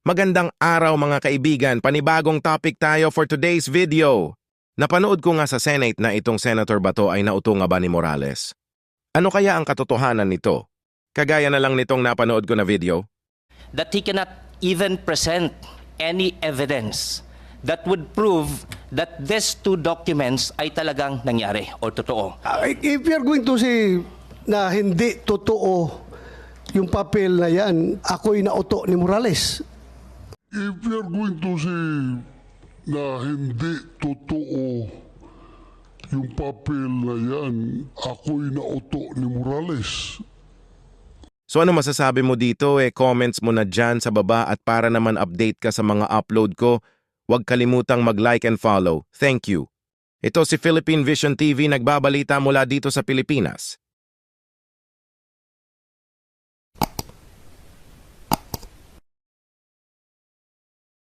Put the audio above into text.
Magandang araw mga kaibigan, panibagong topic tayo for today's video. Napanood ko nga sa Senate na itong Senator Bato ay nauto nga ba ni Morales. Ano kaya ang katotohanan nito? Kagaya na lang nitong napanood ko na video. That he cannot even present any evidence that would prove that these two documents ay talagang nangyari o totoo. If you're going to say na hindi totoo yung papel na yan, ako'y nauto ni Morales. If you're going to say na hindi totoo yung papel na yan, ako'y nauto ni Morales. So ano masasabi mo dito? Comments mo na dyan sa baba at para naman update ka sa mga upload ko, huwag kalimutang mag-like and follow. Thank you. Ito si Philippine Vision TV nagbabalita mula dito sa Pilipinas.